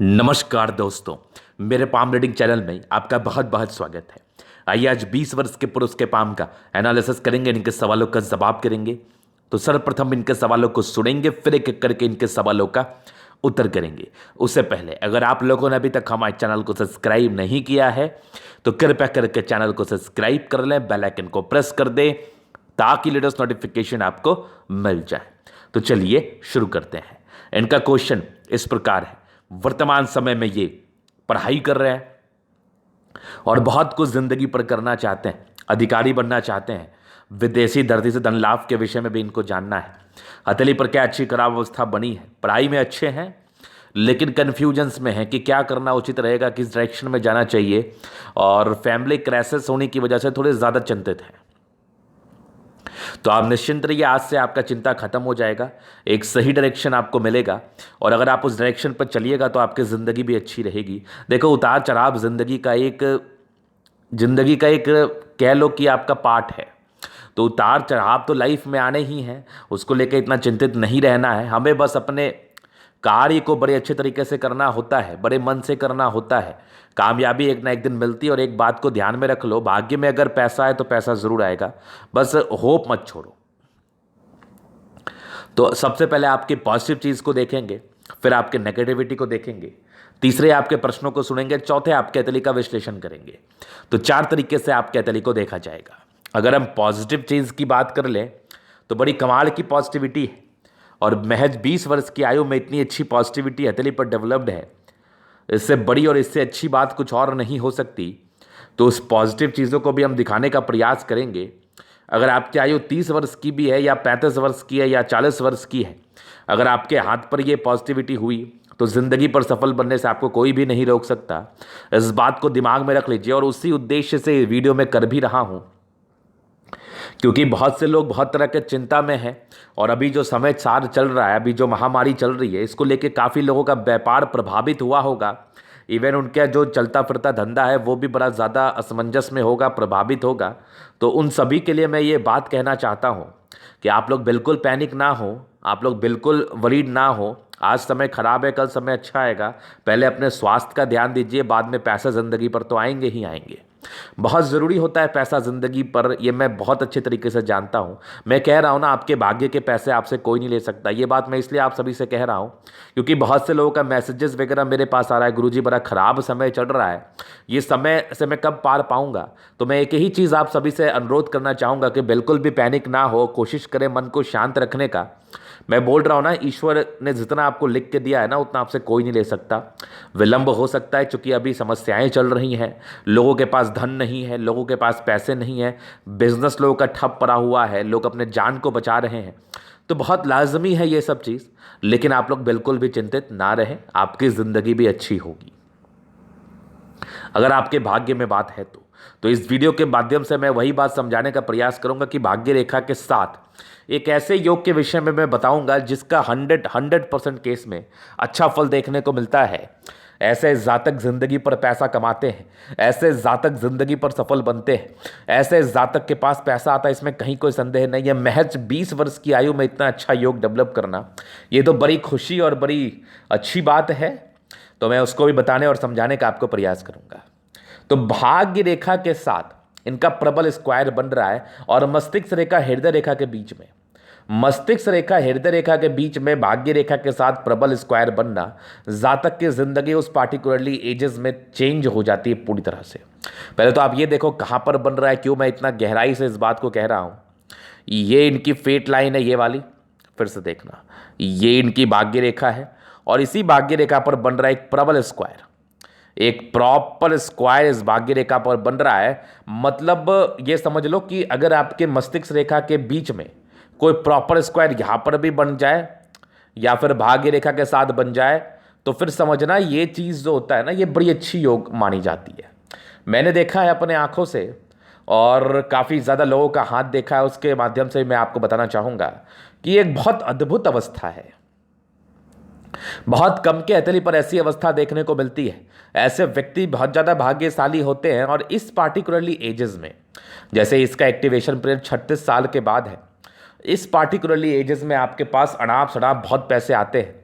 नमस्कार दोस्तों, मेरे पाम रीडिंग चैनल में आपका बहुत बहुत स्वागत है। आइए आज 20 वर्ष के पुरुष के पाम का एनालिसिस करेंगे, इनके सवालों का जवाब करेंगे। तो सर्वप्रथम इनके सवालों को सुनेंगे, फिर एक एक करके इनके सवालों का उत्तर करेंगे। उससे पहले अगर आप लोगों ने अभी तक हमारे चैनल को सब्सक्राइब नहीं किया है तो कृपया करके चैनल को सब्सक्राइब कर लें, बेल आइकन को प्रेस कर दें ताकि लेटेस्ट नोटिफिकेशन आपको मिल जाए। तो चलिए शुरू करते हैं। इनका क्वेश्चन इस प्रकार है। वर्तमान समय में ये पढ़ाई कर रहे हैं और बहुत कुछ जिंदगी पर करना चाहते हैं, अधिकारी बनना चाहते हैं। विदेशी धरती से धन लाभ के विषय में भी इनको जानना है। हथेली पर क्या अच्छी खराब अवस्था बनी है, पढ़ाई में अच्छे हैं लेकिन कन्फ्यूजन्स में है कि क्या करना उचित रहेगा, किस डायरेक्शन में जाना चाहिए, और फैमिली क्राइसिस होने की वजह से थोड़े ज़्यादा चिंतित हैं। तो आप निश्चिंत रहिए, आज से आपका चिंता खत्म हो जाएगा, एक सही डायरेक्शन आपको मिलेगा और अगर आप उस डायरेक्शन पर चलिएगा तो आपकी ज़िंदगी भी अच्छी रहेगी। देखो, उतार चढ़ाव ज़िंदगी का एक कह लो कि आपका पार्ट है। तो उतार चढ़ाव तो लाइफ में आने ही हैं, उसको लेकर इतना चिंतित नहीं रहना है। हमें बस अपने कार्य को बड़े अच्छे तरीके से करना होता है, बड़े मन से करना होता है। कामयाबी एक ना एक दिन मिलती है और एक बात को ध्यान में रख लो, भाग्य में अगर पैसा है तो पैसा ज़रूर आएगा, बस होप मत छोड़ो। तो सबसे पहले आपकी पॉजिटिव चीज़ को देखेंगे, फिर आपके नेगेटिविटी को देखेंगे, तीसरे आपके प्रश्नों को सुनेंगे, चौथे आपके अतली का विश्लेषण करेंगे। तो 4 तरीके से आपके अतली को देखा जाएगा। अगर हम पॉजिटिव चीज़ की बात कर लें तो बड़ी कमाल की पॉजिटिविटी है और महज 20 वर्ष की आयु में इतनी अच्छी पॉजिटिविटी हथेली पर डेवलप्ड है। इससे बड़ी और इससे अच्छी बात कुछ और नहीं हो सकती। तो उस पॉजिटिव चीज़ों को भी हम दिखाने का प्रयास करेंगे। अगर आपकी आयु 30 वर्ष की भी है या 35 वर्ष की है या 40 वर्ष की है, अगर आपके हाथ पर ये पॉजिटिविटी हुई तो ज़िंदगी पर सफल बनने से आपको कोई भी नहीं रोक सकता। इस बात को दिमाग में रख लीजिए और उसी उद्देश्य से वीडियो में कर भी रहा हूँ, क्योंकि बहुत से लोग बहुत तरह के चिंता में हैं और अभी जो समय सार चल रहा है, अभी जो महामारी चल रही है, इसको लेके काफ़ी लोगों का व्यापार प्रभावित हुआ होगा। इवन उनका जो चलता फिरता धंधा है वो भी बड़ा ज़्यादा असमंजस में होगा, प्रभावित होगा। तो उन सभी के लिए मैं ये बात कहना चाहता हूँ कि आप लोग बिल्कुल पैनिक ना हो, आप लोग बिल्कुल वरीड ना हो। आज समय खराब है, कल समय अच्छा आएगा। पहले अपने स्वास्थ्य का ध्यान दीजिए, बाद में पैसा ज़िंदगी पर तो आएंगे ही आएंगे। बहुत ज़रूरी होता है पैसा ज़िंदगी पर, ये मैं बहुत अच्छे तरीके से जानता हूँ। मैं कह रहा हूँ ना, आपके भाग्य के पैसे आपसे कोई नहीं ले सकता। ये बात मैं इसलिए आप सभी से कह रहा हूँ क्योंकि बहुत से लोगों का मैसेजेस वगैरह मेरे पास आ रहा है, गुरुजी बड़ा ख़राब समय चल रहा है, ये समय से मैं कब पार पाऊँगा। तो मैं एक ही चीज़ आप सभी से अनुरोध करना चाहूँगा कि बिल्कुल भी पैनिक ना हो, कोशिश करें मन को शांत रखने का। मैं बोल रहा हूँ ना, ईश्वर ने जितना आपको लिख के दिया है ना, उतना आपसे कोई नहीं ले सकता। विलंब हो सकता है क्योंकि अभी समस्याएं चल रही हैं, लोगों के पास धन नहीं है, लोगों के पास पैसे नहीं है, बिजनेस लोगों का ठप पड़ा हुआ है, लोग अपने जान को बचा रहे हैं। तो बहुत लाजमी है ये सब चीज़, लेकिन आप लोग बिल्कुल भी चिंतित ना रहें, आपकी ज़िंदगी भी अच्छी होगी अगर आपके भाग्य में बात है तो इस वीडियो के माध्यम से मैं वही बात समझाने का प्रयास करूंगा कि भाग्य रेखा के साथ एक ऐसे योग के विषय में मैं बताऊंगा जिसका 100% केस में अच्छा फल देखने को मिलता है। ऐसे जातक जिंदगी पर पैसा कमाते हैं, ऐसे जातक जिंदगी पर सफल बनते हैं, ऐसे जातक के पास पैसा आता है, इसमें कहीं कोई संदेह नहीं है। महज 20 वर्ष की आयु में इतना अच्छा योग डेवलप करना, ये तो बड़ी खुशी और बड़ी अच्छी बात है। तो मैं उसको भी बताने और समझाने का आपको प्रयास करूंगा। तो भाग्य रेखा के साथ इनका प्रबल स्क्वायर बन रहा है और मस्तिष्क रेखा हृदय रेखा के बीच में, मस्तिष्क रेखा हृदय रेखा के बीच में भाग्य रेखा के साथ प्रबल स्क्वायर बनना, जातक की जिंदगी उस पार्टिकुलरली एजेस में चेंज हो जाती है पूरी तरह से। पहले तो आप ये देखो कहाँ पर बन रहा है, क्यों मैं इतना गहराई से इस बात को कह रहा हूँ। ये इनकी फेट लाइन है, ये वाली, फिर से देखना, ये इनकी भाग्य रेखा है और इसी भाग्य रेखा पर बन रहा है एक प्रबल स्क्वायर, एक प्रॉपर स्क्वायर इस भाग्य रेखा पर बन रहा है। मतलब ये समझ लो कि अगर आपके मस्तिष्क रेखा के बीच में कोई प्रॉपर स्क्वायर यहाँ पर भी बन जाए या फिर भाग्य रेखा के साथ बन जाए तो फिर समझना ये चीज़ जो होता है ना, ये बड़ी अच्छी योग मानी जाती है। मैंने देखा है अपने आंखों से और काफ़ी ज़्यादा लोगों का हाथ देखा है, उसके माध्यम से मैं आपको बताना चाहूँगा कि एक बहुत अद्भुत अवस्था है। बहुत कम के हथेली पर ऐसी अवस्था देखने को मिलती है। ऐसे व्यक्ति बहुत ज़्यादा भाग्यशाली होते हैं और इस पार्टिकुलरली एजेस में, जैसे इसका एक्टिवेशन पीरियड 36 साल के बाद है, इस पार्टिकुलरली एजेस में आपके पास अनाप शनाप बहुत पैसे आते हैं।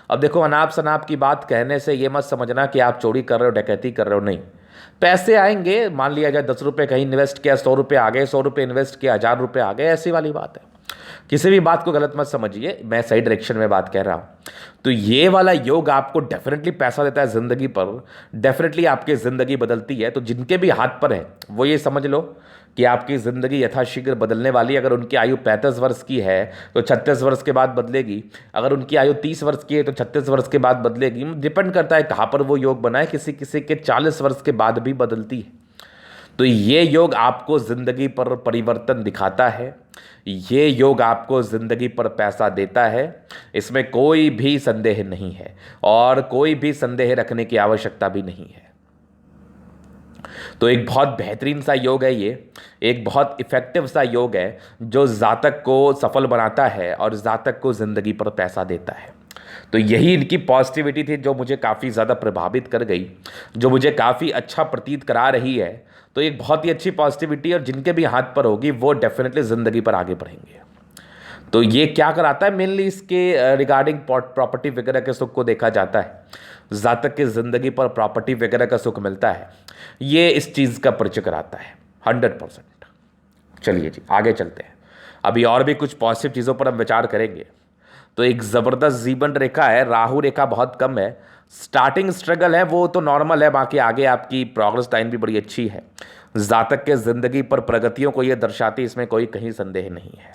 अब देखो, अनाप शनाप की बात कहने से ये मत समझना कि आप चोरी कर रहे हो, डकैती कर रहे हो, नहीं। पैसे आएंगे, मान लिया जाए 10 रुपये कहीं इन्वेस्ट किया, 100 रुपये आ गए, 100 रुपये इन्वेस्ट किया, 1000 रुपये आ गए, ऐसी वाली बात है। किसी भी बात को गलत मत समझिए, मैं सही डायरेक्शन में बात कह रहा हूँ। तो ये वाला योग आपको डेफिनेटली पैसा देता है ज़िंदगी पर, डेफिनेटली आपकी ज़िंदगी बदलती है। तो जिनके भी हाथ पर है वो ये समझ लो कि आपकी ज़िंदगी यथाशीघ्र बदलने वाली है। अगर उनकी आयु 35 वर्ष की है तो 36 वर्ष के बाद बदलेगी, अगर उनकी आयु 30 वर्ष की है तो 36 वर्ष के बाद बदलेगी। डिपेंड करता है कहाँ पर वो योग बनाए, किसी किसी के 40 वर्ष के बाद भी बदलती है। तो ये योग आपको ज़िंदगी पर परिवर्तन दिखाता है, ये योग आपको ज़िंदगी पर पैसा देता है, इसमें कोई भी संदेह नहीं है और कोई भी संदेह रखने की आवश्यकता भी नहीं है। तो एक बहुत बेहतरीन सा योग है ये, एक बहुत इफ़ेक्टिव सा योग है जो जातक को सफल बनाता है और जातक को ज़िंदगी पर पैसा देता है। तो यही इनकी पॉजिटिविटी थी जो मुझे काफ़ी ज़्यादा प्रभावित कर गई, जो मुझे काफ़ी अच्छा प्रतीत करा रही है। तो एक बहुत ही अच्छी पॉजिटिविटी, और जिनके भी हाथ पर होगी वो डेफिनेटली ज़िंदगी पर आगे बढ़ेंगे। तो ये क्या कराता है, मेनली इसके रिगार्डिंग प्रॉपर्टी वगैरह के सुख को देखा जाता है। जातक की ज़िंदगी पर प्रॉपर्टी वगैरह का सुख मिलता है, ये इस चीज़ का परिचय कराता है 100%। चलिए जी, आगे चलते हैं। अभी और भी कुछ पॉजिटिव चीज़ों पर हम विचार करेंगे। तो एक ज़बरदस्त जीवन रेखा है, राहु रेखा बहुत कम है, स्टार्टिंग स्ट्रगल है वो तो नॉर्मल है, बाकी आगे आपकी प्रोग्रेस लाइन भी बड़ी अच्छी है। जातक के ज़िंदगी पर प्रगतियों को ये दर्शाती, इसमें कोई कहीं संदेह नहीं है।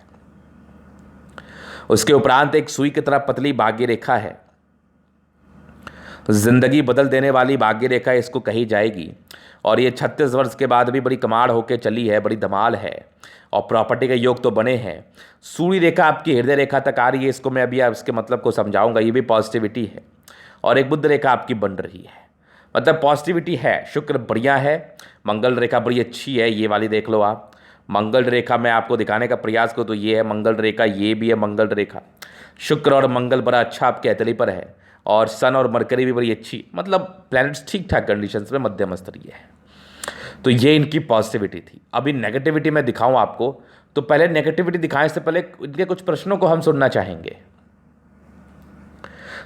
उसके उपरांत एक सुई की तरह पतली भाग्य रेखा है, जिंदगी बदल देने वाली भाग्य रेखा इसको कही जाएगी। और ये 36 वर्ष के बाद भी बड़ी कमाल होकर चली है, बड़ी धमाल है। और प्रॉपर्टी के योग तो बने हैं। सूर्य रेखा आपकी हृदय रेखा तक आ रही है, इसको मैं अभी इसके मतलब को समझाऊंगा, ये भी पॉजिटिविटी है। और एक बुध रेखा आपकी बन रही है, मतलब पॉजिटिविटी है। शुक्र बढ़िया है, मंगल रेखा बड़ी अच्छी है, ये वाली देख लो आप। मंगल रेखा मैं आपको दिखाने का प्रयास करूँ तो ये है मंगल रेखा, ये भी है मंगल रेखा। शुक्र और मंगल बड़ा अच्छा आपके हथेली पर है, और सन और मरकरी भी बड़ी अच्छी, मतलब प्लैनेट्स ठीक ठाक कंडीशंस में मध्यम स्तरीय है। तो ये इनकी पॉजिटिविटी थी। अभी नेगेटिविटी मैं दिखाऊं आपको, तो पहले नेगेटिविटी दिखाने से पहले इनके कुछ प्रश्नों को हम सुनना चाहेंगे।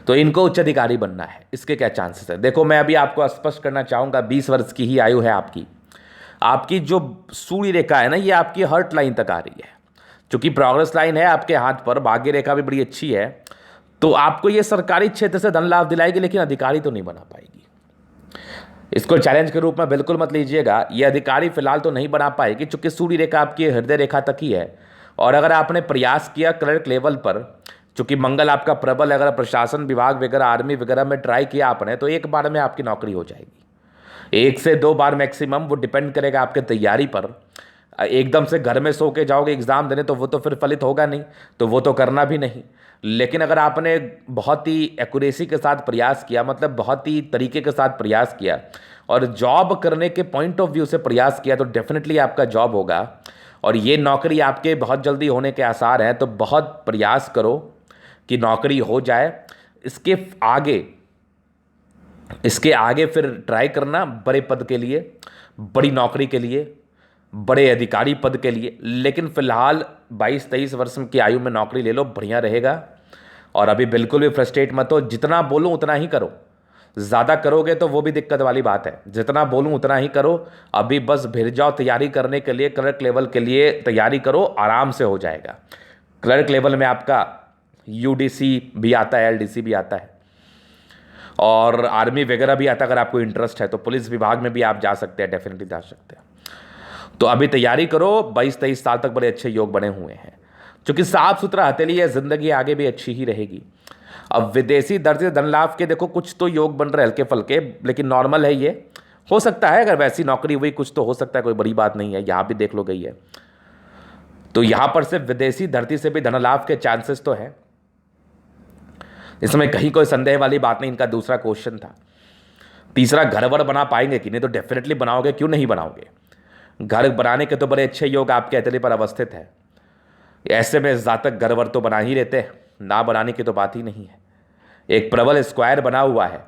तो इनको उच्च अधिकारी बनना है, इसके क्या चांसेस है? देखो, मैं अभी आपको स्पष्ट करना चाहूँगा, 20 वर्ष की ही आयु है आपकी। आपकी जो सूर्य रेखा है ना, ये आपकी हर्ट लाइन तक आ रही है। चूंकि प्रोग्रेस लाइन है आपके हाथ पर, भाग्य रेखा भी बड़ी अच्छी है, तो आपको ये सरकारी क्षेत्र से धन लाभ दिलाएगी, लेकिन अधिकारी तो नहीं बना पाएगी। इसको चैलेंज के रूप में बिल्कुल मत लीजिएगा, ये अधिकारी फिलहाल तो नहीं बना पाएगी, चूंकि सूर्य रेखा आपकी हृदय रेखा तक ही है। और अगर आपने प्रयास किया क्लर्क लेवल पर, चूंकि मंगल आपका प्रबल, अगर प्रशासन विभाग वगैरह, आर्मी वगैरह में ट्राई किया आपने, तो एक बार में आपकी नौकरी हो जाएगी। 1 से 2 बार मैक्सिमम, वो डिपेंड करेगा आपके तैयारी पर। एकदम से घर में सो के जाओगे एग्ज़ाम देने, तो वो तो फिर फलित होगा नहीं, तो वो तो करना भी नहीं। लेकिन अगर आपने बहुत ही एक्यूरेसी के साथ प्रयास किया, मतलब बहुत ही तरीके के साथ प्रयास किया, और जॉब करने के पॉइंट ऑफ व्यू से प्रयास किया, तो डेफिनेटली आपका जॉब होगा। और ये नौकरी आपके बहुत जल्दी होने के आसार हैं। तो बहुत प्रयास करो कि नौकरी हो जाए। इसके आगे फिर ट्राई करना बड़े पद के लिए, बड़ी नौकरी के लिए, बड़े अधिकारी पद के लिए। लेकिन फिलहाल 22-23 वर्ष की आयु में नौकरी ले लो, बढ़िया रहेगा। और अभी बिल्कुल भी फ्रस्ट्रेट मत हो, जितना बोलूँ उतना ही करो। ज़्यादा करोगे तो वो भी दिक्कत वाली बात है, जितना बोलूँ उतना ही करो। अभी बस भिड़ जाओ तैयारी करने के लिए, क्लर्क लेवल के लिए तैयारी करो, आराम से हो जाएगा। क्लर्क लेवल में आपका UDC भी आता है, LDC भी आता है, और आर्मी वगैरह भी आता है। अगर आपको इंटरेस्ट है तो पुलिस विभाग में भी आप जा सकते हैं, डेफिनेटली जा सकते हैं। तो अभी तैयारी करो, 22-23 साल तक बड़े अच्छे योग बने हुए हैं। क्योंकि साफ सुथरा हथेली है, जिंदगी आगे भी अच्छी ही रहेगी। अब विदेशी दर से धन लाभ के देखो कुछ तो योग बन रहे हल्के फल्के, लेकिन नॉर्मल है, ये हो सकता है। अगर वैसी नौकरी हुई कुछ तो हो सकता है, कोई बड़ी बात नहीं है। यहाँ भी देख लो गई है, तो यहाँ पर से विदेशी धरती से भी धन लाभ के चांसेस तो है, इसमें कहीं कोई संदेह वाली बात नहीं। इनका दूसरा क्वेश्चन था, तीसरा घर वर बना पाएंगे कि नहीं? तो डेफिनेटली बनाओगे, क्यों नहीं बनाओगे। घर बनाने के तो बड़े अच्छे योग आपके हथेली पर अवस्थित है। ऐसे में जातक घर वर तो बना ही रहते हैं, ना बनाने की तो बात ही नहीं है। एक प्रबल स्क्वायर बना हुआ है,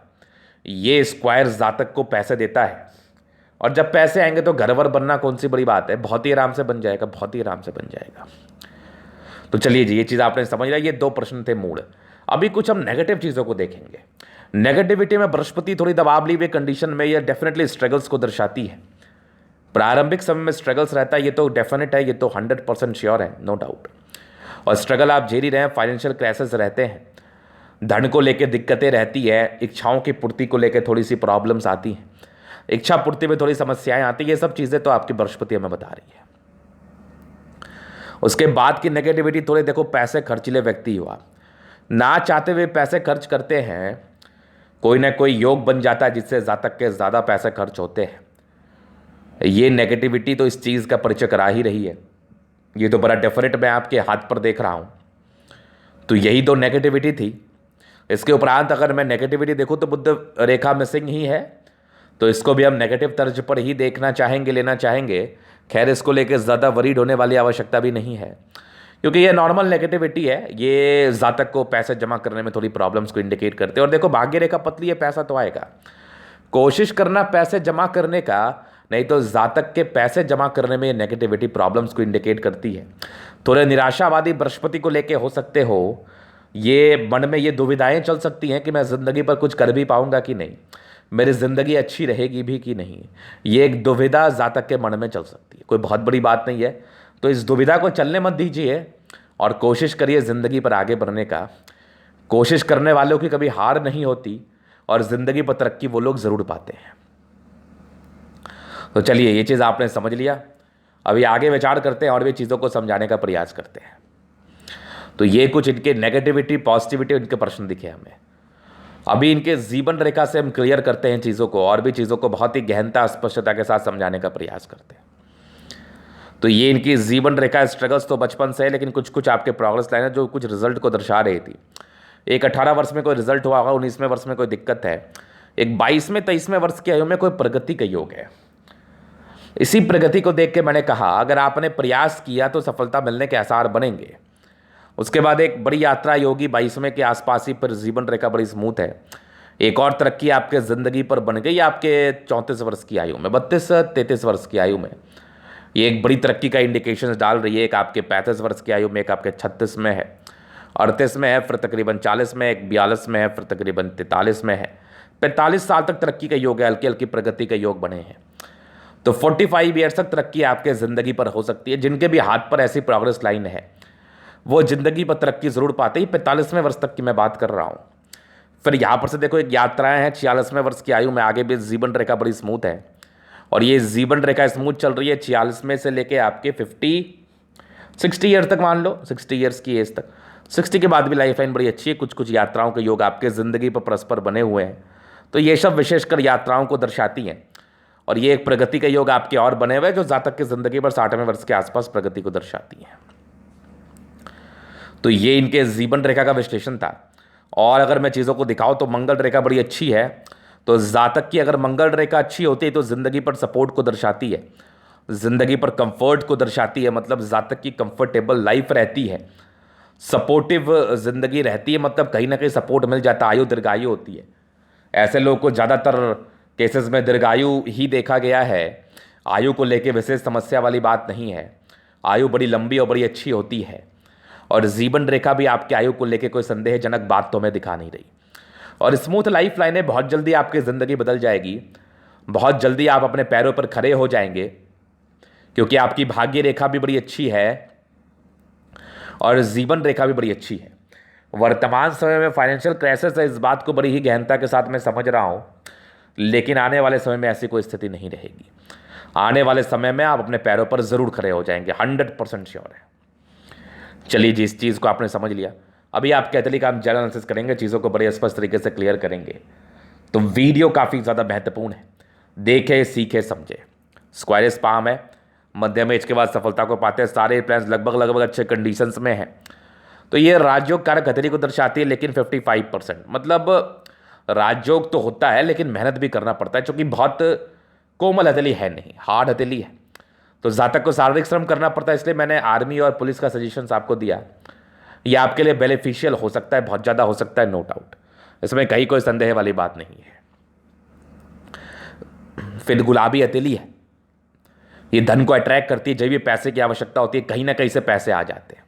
ये स्क्वायर जातक को पैसे देता है, और जब पैसे आएंगे तो घर वर बनना कौन सी बड़ी बात है, बहुत ही आराम से बन जाएगा, बहुत ही आराम से बन जाएगा। तो चलिए जी, ये चीज़ आपने समझ लिया। ये 2 प्रश्न थे मूड। अभी कुछ हम नेगेटिव चीज़ों को देखेंगे। नेगेटिविटी में बृहस्पति थोड़ी दबाव ली हुई कंडीशन में यह डेफिनेटली स्ट्रगल्स को दर्शाती है। प्रारंभिक समय में स्ट्रगल्स रहता है, ये तो डेफिनेट है, ये तो 100% श्योर है, नो डाउट। और स्ट्रगल आप झेल ही रहे हैं, फाइनेंशियल क्राइसिस रहते हैं, धन को लेकर दिक्कतें रहती है, इच्छाओं की पूर्ति को लेकर थोड़ी सी प्रॉब्लम्स आती हैं, इच्छा पूर्ति में थोड़ी समस्याएं आती हैं, ये सब चीज़ें तो आपकी बृहस्पति हमें बता रही है। उसके बाद की नेगेटिविटी थोड़ी देखो, पैसे खर्चीले व्यक्ति हुआ, ना चाहते हुए पैसे खर्च करते हैं, कोई ना कोई योग बन जाता है जिससे जातक के ज़्यादा पैसे खर्च होते हैं। ये नेगेटिविटी तो इस चीज़ का परिचय करा ही रही है, ये तो बड़ा डेफिनेट मैं आपके हाथ पर देख रहा हूँ। तो यही तो नेगेटिविटी थी। इसके उपरांत अगर मैं नेगेटिविटी देखूँ तो बुध रेखा मिसिंग ही है, तो इसको भी हम नेगेटिव तर्ज पर ही देखना चाहेंगे, लेना चाहेंगे। खैर, इसको लेकर ज़्यादा वरीड होने वाली आवश्यकता भी नहीं है, क्योंकि ये नॉर्मल नेगेटिविटी है। ये जातक को पैसे जमा करने में थोड़ी प्रॉब्लम्स को इंडिकेट करते हैं। और देखो, भाग्य रेखा पतली है, पैसा तो आएगा, कोशिश करना पैसे जमा करने का, नहीं तो जातक के पैसे जमा करने में नेगेटिविटी प्रॉब्लम्स को इंडिकेट करती है। थोड़े निराशावादी बृहस्पति को लेके हो सकते हो, ये मन में ये दुविधाएं चल सकती हैं कि मैं ज़िंदगी पर कुछ कर भी पाऊंगा कि नहीं, मेरी ज़िंदगी अच्छी रहेगी भी कि नहीं। ये एक दुविधा जातक के मन में चल सकती है, कोई बहुत बड़ी बात नहीं है। तो इस दुविधा को चलने मत दीजिए और कोशिश करिए ज़िंदगी पर आगे बढ़ने का। कोशिश करने वालों की कभी हार नहीं होती और ज़िंदगी पर तरक्की वो लोग ज़रूर पाते हैं। तो चलिए, ये चीज़ आपने समझ लिया, अभी आगे विचार करते हैं और भी चीज़ों को समझाने का प्रयास करते हैं। तो ये कुछ इनके नेगेटिविटी पॉजिटिविटी इनके प्रश्न दिखे हमें। अभी इनके जीवन रेखा से हम क्लियर करते हैं चीज़ों को, और भी चीज़ों को बहुत ही गहनता स्पष्टता के साथ समझाने का प्रयास करते हैं। तो ये इनकी जीवन रेखा स्ट्रगल्स तो बचपन से है, लेकिन कुछ कुछ आपके प्रोग्रेस लाइन है जो कुछ रिजल्ट को दर्शा रही थी। एक 18 वर्ष में कोई रिजल्ट हुआ होगा, 19वें वर्ष में कोई दिक्कत है, एक 22वें 23वें वर्ष की आयु में कोई प्रगति का योग है। इसी प्रगति को देख के मैंने कहा, अगर आपने प्रयास किया तो सफलता मिलने के आसार बनेंगे। उसके बाद एक बड़ी यात्रा योगी 22वें के आसपास ही पर जीवन रेखा बड़ी स्मूथ है। एक और तरक्की आपके ज़िंदगी पर बन गई आपके 34 वर्ष की आयु में, 32-33 वर्ष की आयु में। ये एक बड़ी तरक्की का इंडिकेशन डाल रही है। एक आपके 35 वर्ष की आयु में, एक आपके 36 में है, 38 में है, फिर तकरीबन 40 में, एक 42 में है, फिर तकरीबन 43 में है। 45 साल तक तरक्की का योग है, हल्की हल्की प्रगति के योग बने हैं। तो 45 ईयर्स तक तरक्की आपके ज़िंदगी पर हो सकती है। जिनके भी हाथ पर ऐसी प्रोग्रेस लाइन है वो ज़िंदगी पर तरक्की ज़रूर पाते ही। 45वें वर्ष तक की मैं बात कर रहा हूँ। फिर यहाँ पर से देखो, एक यात्राएं हैं 46वें वर्ष की आयु में, आगे भी जीवन रेखा बड़ी स्मूथ है। और ये जीवन रेखा स्मूथ चल रही है 46वें से लेके आपके 60 ईयर तक, मान लो 60 ईयर्स की एज तक। 60 के बाद भी लाइफ लाइन बड़ी अच्छी है। कुछ कुछ यात्राओं के योग आपके ज़िंदगी पर परस्पर बने हुए हैं, तो ये सब विशेषकर यात्राओं को दर्शाती हैं। और ये एक प्रगति का योग आपके और बने हुए हैं जो जातक की ज़िंदगी पर 60वें वर्ष के आसपास प्रगति को दर्शाती हैं। तो ये इनके जीवन रेखा का विश्लेषण था। और अगर मैं चीज़ों को दिखाऊं तो मंगल रेखा बड़ी अच्छी है। तो जातक की अगर मंगल रेखा अच्छी होती है तो ज़िंदगी पर सपोर्ट को दर्शाती है, ज़िंदगी पर कंफर्ट को दर्शाती है। मतलब जातक की कंफर्टेबल लाइफ रहती है, सपोर्टिव ज़िंदगी रहती है, मतलब कहीं ना कहीं सपोर्ट मिल जाता है, आयु दीर्घायु होती है। ऐसे लोग को ज़्यादातर केसेस में दीर्घायु ही देखा गया है। आयु को लेकर विशेष समस्या वाली बात नहीं है, आयु बड़ी लंबी और बड़ी अच्छी होती है। और जीवन रेखा भी आपके आयु को लेकर कोई संदेहजनक बात तो हमें दिखा नहीं रही। और स्मूथ लाइफ लाइनें, बहुत जल्दी आपकी ज़िंदगी बदल जाएगी, बहुत जल्दी आप अपने पैरों पर खड़े हो जाएंगे, क्योंकि आपकी भाग्य रेखा भी बड़ी अच्छी है और जीवन रेखा भी बड़ी अच्छी है। वर्तमान समय में फाइनेंशियल क्राइसिस है, इस बात को बड़ी ही गहनता के साथ मैं समझ रहा हूँ, लेकिन आने वाले समय में ऐसी कोई स्थिति नहीं रहेगी। आने वाले समय में आप अपने पैरों पर ज़रूर खड़े हो जाएंगे, 100% श्योर है। चलिए जी, इस चीज़ को आपने समझ लिया। अभी आप कैथली का हम जनरल एनालिसिस करेंगे, चीज़ों को बड़े स्पष्ट तरीके से क्लियर करेंगे। तो वीडियो काफ़ी ज़्यादा महत्वपूर्ण है, देखे सीखे समझे। स्क्वायर स्पाम है, मध्यम एज के बाद सफलता को पाते हैं, सारे प्लान्स लगभग अच्छे कंडीशंस में हैं। तो ये राजयोग कारक हथेली को दर्शाती है, लेकिन 55%, मतलब राजयोग तो होता है लेकिन मेहनत भी करना पड़ता है, क्योंकि बहुत कोमल हथेली है नहीं, हार्ड हथेली है। तो जातक को शारीरिक श्रम करना पड़ता है, इसलिए मैंने आर्मी और पुलिस का सजेशंस आपको दिया। ये आपके लिए बेनिफिशियल हो सकता है, बहुत ज़्यादा हो सकता है, नो डाउट, इसमें कहीं कोई संदेह वाली बात नहीं है। फिर गुलाबी हथेली है, ये धन को अट्रैक्ट करती है। जब भी पैसे की आवश्यकता होती है, कहीं ना कहीं से पैसे आ जाते हैं।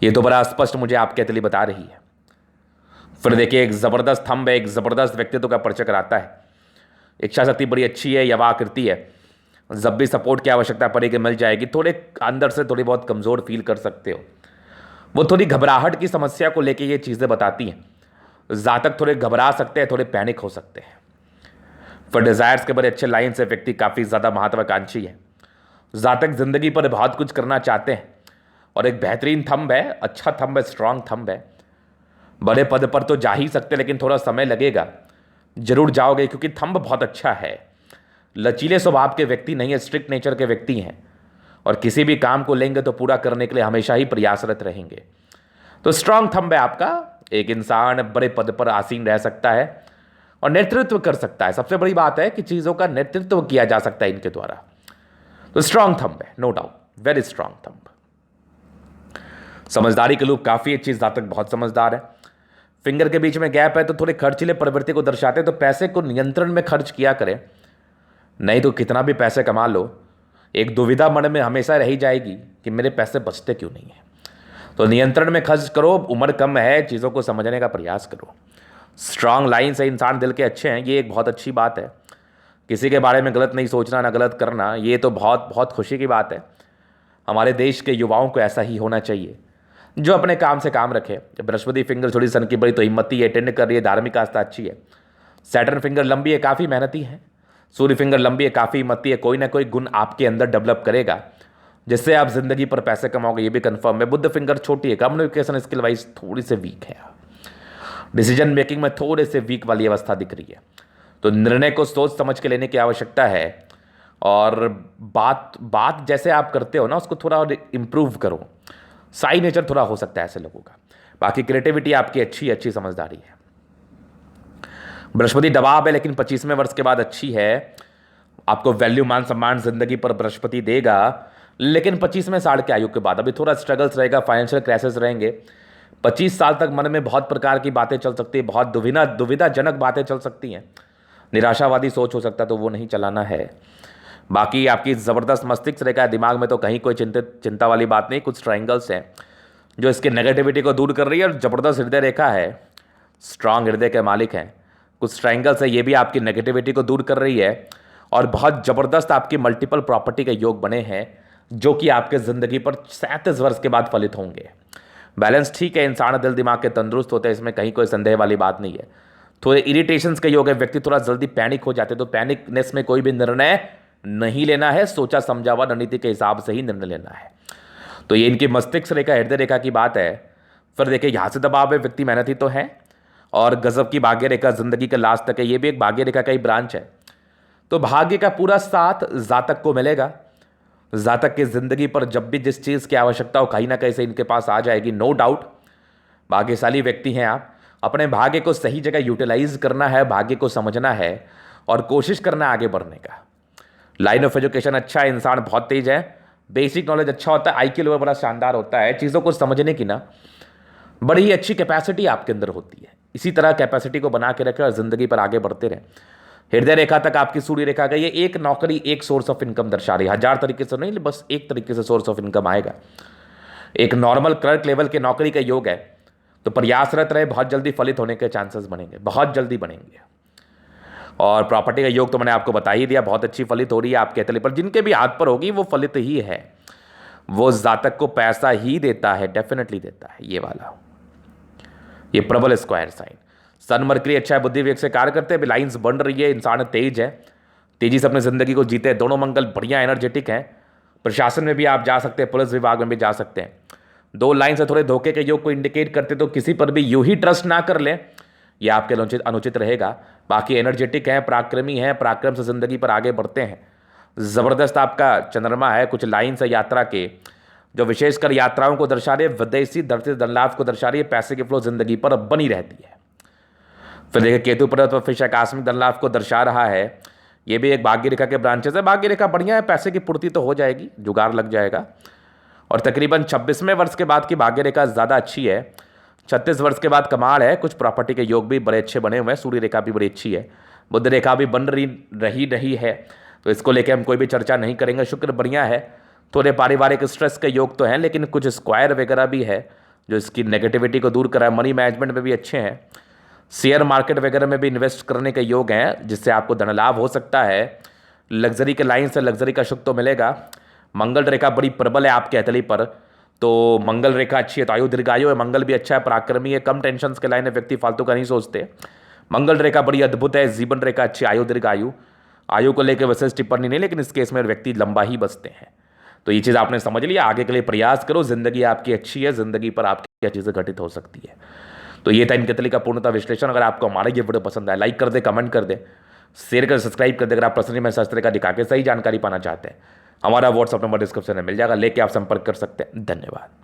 ये तो बड़ा स्पष्ट मुझे आपकी हथेली बता रही है। फिर देखिए एक ज़बरदस्त थंब है, एक ज़बरदस्त व्यक्तित्व का परिचय कराता है। इच्छा शक्ति बड़ी अच्छी है, यवा आकृति है। जब भी सपोर्ट की आवश्यकता पड़ेगी मिल जाएगी। थोड़े अंदर से थोड़ी बहुत कमज़ोर फील कर सकते हो। वो थोड़ी घबराहट की समस्या को लेके ये चीज़ें बताती हैं। जातक थोड़े घबरा सकते हैं, थोड़े पैनिक हो सकते हैं। फिर डिज़ायर्स के बड़े अच्छे लाइन से व्यक्ति काफ़ी ज़्यादा महत्वाकांक्षी है। जातक जिंदगी पर बहुत कुछ करना चाहते हैं और एक बेहतरीन थंब है, अच्छा थंब है, स्ट्रांग थंब है। बड़े पद पर तो जा ही सकते, लेकिन थोड़ा समय लगेगा, जरूर जाओगे क्योंकि थंब बहुत अच्छा है। लचीले स्वभाव के व्यक्ति नहीं है, स्ट्रिक्ट नेचर के व्यक्ति हैं और किसी भी काम को लेंगे तो पूरा करने के लिए हमेशा ही प्रयासरत रहेंगे। तो स्ट्रांग थंब है आपका। एक इंसान बड़े पद पर आसीन रह सकता है और नेतृत्व कर सकता है। सबसे बड़ी बात है कि चीज़ों का नेतृत्व किया जा सकता है इनके द्वारा। तो स्ट्रांग थंब है, no doubt, very strong thumb. समझदारी के लोग काफ़ी अच्छी, जातक बहुत समझदार है। फिंगर के बीच में गैप है तो थोड़े खर्चीले प्रवृत्ति को दर्शाते हैं, तो पैसे को नियंत्रण में खर्च किया करें, नहीं तो कितना भी पैसे कमा लो एक दुविधा मन में हमेशा रही जाएगी कि मेरे पैसे बचते क्यों नहीं है। तो नियंत्रण में खर्च करो, उम्र कम है, चीज़ों को समझने का प्रयास करो। स्ट्रांग लाइन से इंसान दिल के अच्छे हैं, ये एक बहुत अच्छी बात है। किसी के बारे में गलत नहीं सोचना, ना गलत करना, ये तो बहुत बहुत खुशी की बात है। हमारे देश के युवाओं को ऐसा ही होना चाहिए, जो अपने काम से काम रखे। बृहस्पति फिंगर थोड़ी सन की बड़ी तो हिम्मती है, अटेंड कर रही है, धार्मिक आस्था अच्छी है। सैटर्न फिंगर लंबी है, काफ़ी मेहनती है। सूर्य फिंगर लंबी है, काफ़ी हिम्मती है। कोई ना कोई गुण आपके अंदर डेवलप करेगा जिससे आप जिंदगी पर पैसे कमाओगे, ये भी कंफर्म है। बुद्ध फिंगर छोटी है, कम्युनिकेशन स्किल वाइज थोड़ी सी वीक है। डिसीजन मेकिंग में थोड़े से वीक वाली अवस्था दिख रही है, तो निर्णय को सोच समझ के लेने की आवश्यकता है। और बात जैसे आप करते हो ना, उसको थोड़ा इंप्रूव करो। साई नेचर थोड़ा हो सकता है ऐसे लोगों का। बाकी क्रिएटिविटी आपकी अच्छी समझदारी है। बृहस्पति दबाव है, लेकिन 25वें वर्ष के बाद अच्छी है। आपको वैल्यू, मान सम्मान जिंदगी पर बृहस्पति देगा, लेकिन 25वें साल के आयु के बाद अभी थोड़ा स्ट्रगल्स रहेगा, फाइनेंशियल क्राइसिस रहेंगे। 25 साल तक मन में बहुत प्रकार की बातें चल सकती है, बहुत दुविधाजनक बातें चल सकती हैं, निराशावादी सोच हो सकता है, तो वो नहीं चलाना है। बाकी आपकी ज़बरदस्त मस्तिष्क रेखा, दिमाग में तो कहीं कोई चिंता वाली बात नहीं। कुछ ट्रायंगल्स हैं जो इसके नेगेटिविटी को दूर कर रही है, और ज़बरदस्त हृदय रेखा है, स्ट्रांग हृदय के मालिक हैं। कुछ ट्रायंगल्स है, ये भी आपकी नेगेटिविटी को दूर कर रही है, और बहुत ज़बरदस्त आपकी मल्टीपल प्रॉपर्टी के योग बने हैं, जो कि आपके ज़िंदगी पर 37 वर्ष के बाद फलित होंगे। बैलेंस ठीक है, इंसान दिल दिमाग के तंदुरुस्त होते हैं, इसमें कहीं कोई संदेह वाली बात नहीं है। थोड़े इरिटेशंस का योग है, व्यक्ति थोड़ा जल्दी पैनिक हो जाते हैं, तो पैनिकनेस में कोई भी निर्णय नहीं लेना है, सोचा समझा हुआ रणनीति के हिसाब से ही निर्णय लेना है। तो ये इनकी मस्तिष्क रेखा, हृदय रेखा की बात है। फिर देखिए यहाँ से दबाव है, व्यक्ति मेहनती तो है, और गजब की भाग्य रेखा जिंदगी के लास्ट तक है, ये भी एक भाग्य रेखा का ही ब्रांच है। तो भाग्य का पूरा साथ जातक को मिलेगा। जातक की जिंदगी पर जब भी जिस चीज़ की आवश्यकता हो, कहीं ना कहीं से इनके पास आ जाएगी, नो डाउट। भाग्यशाली व्यक्ति हैं आप। अपने भाग्य को सही जगह यूटिलाइज करना है, भाग्य को समझना है और कोशिश करना है आगे बढ़ने का। लाइन ऑफ एजुकेशन अच्छा है, इंसान बहुत तेज है, बेसिक नॉलेज अच्छा होता है, IQ लेवल बड़ा शानदार होता है, चीज़ों को समझने की ना बड़ी ही अच्छी कैपेसिटी आपके अंदर होती है। इसी तरह कैपेसिटी को बना के रखें और ज़िंदगी पर आगे बढ़ते रहें। हृदय रेखा तक आपकी सूर्य रेखा गई है, एक नौकरी एक सोर्स ऑफ इनकम दर्शा रही है। 1000 तरीके से नहीं, बस एक तरीके से सोर्स ऑफ इनकम आएगा। एक नॉर्मल क्लर्क लेवल के नौकरी का योग है, तो प्रयासरत रहे, बहुत जल्दी फलित होने के चांसेस बनेंगे, बहुत जल्दी बनेंगे। और प्रॉपर्टी का योग तो मैंने आपको बता ही दिया, बहुत अच्छी फलित हो रही है आपके हथेली पर। जिनके भी हाथ पर होगी वो फलित ही है, वो जातक को पैसा ही देता है, डेफिनेटली देता है। ये वाला, ये प्रबल स्क्वायर साइन। सन मरकरी अच्छा है, बुद्धि विवेक से कार्य करते हैं, लाइन्स बन रही है, इंसान तेज है, तेजी से अपनी जिंदगी को जीते हैं। दोनों मंगल बढ़िया एनर्जेटिक हैं। प्रशासन में भी आप जा सकते हैं, पुलिस विभाग में भी जा सकते हैं। 2 लाइन से थोड़े धोखे के योग को इंडिकेट करते, तो किसी पर भी यूं ही ट्रस्ट ना कर लें, यह आपके लिए अनुचित रहेगा। बाकी एनर्जेटिक है, पराक्रमी है, पराक्रम से जिंदगी पर आगे बढ़ते हैं। ज़बरदस्त आपका चंद्रमा है। कुछ लाइन से यात्रा के जो विशेषकर यात्राओं को दर्शा रही है, विदेशी धरती धनलाभ को दर्शा रही है, पैसे की फ्लो जिंदगी पर बनी रहती है। फिर देखिए केतु पर्वत पर फिर आकस्मिक धनलाभ को दर्शा रहा है, ये भी एक भाग्य रेखा के ब्रांचेस है। भाग्य रेखा बढ़िया है, पैसे की पूर्ति तो हो जाएगी, जुगाड़ लग जाएगा। और तकरीबन 26वें वर्ष के बाद की भाग्य रेखा ज़्यादा अच्छी है। 36 वर्ष के बाद कमाल है, कुछ प्रॉपर्टी के योग भी बड़े अच्छे बने हुए हैं। सूर्य रेखा भी बड़ी अच्छी है, बुध रेखा भी बन रही है, तो इसको लेकर हम कोई भी चर्चा नहीं करेंगे। शुक्र बढ़िया है, थोड़े पारिवारिक स्ट्रेस के योग तो हैं, लेकिन कुछ स्क्वायर वगैरह भी है जो इसकी नेगेटिविटी को दूर कराए। मनी मैनेजमेंट में भी अच्छे हैं। शेयर मार्केट वगैरह में भी इन्वेस्ट करने के योग हैं, जिससे आपको धन लाभ हो सकता है। लग्जरी के लाइन से लग्जरी का सुख तो मिलेगा। मंगल रेखा बड़ी प्रबल है आपके हथेली पर, तो मंगल रेखा अच्छी है तो आयु दीर्घायु है। मंगल भी अच्छा है, पराक्रमी है, कम टेंशन के लाइन है, व्यक्ति फालतू का नहीं सोचते। मंगल रेखा बड़ी अद्भुत है, जीवन रेखा अच्छी, आयु दीर्घायु। आयु को लेकर विशेष टिप्पणी नहीं, लेकिन इस केस में व्यक्ति लंबा ही बचते हैं। तो ये चीज़ आपने समझ लिया, आगे के लिए प्रयास करो, जिंदगी आपकी अच्छी है, जिंदगी पर आपकी क्या चीज़ें घटित हो सकती है। तो ये था इनके तली का पूर्णतः विश्लेषण। अगर आपको हमारा ये वीडियो पसंद आए, लाइक कर दे, कमेंट कर दे, शेयर कर, सब्सक्राइब कर दे। अगर आप पर्सनली में शास्त्र का दिखा के सही जानकारी पाना चाहते हैं, हमारा व्हाट्सअप नंबर डिस्क्रिप्शन में मिल जाएगा, लेके आप संपर्क कर सकते हैं। धन्यवाद।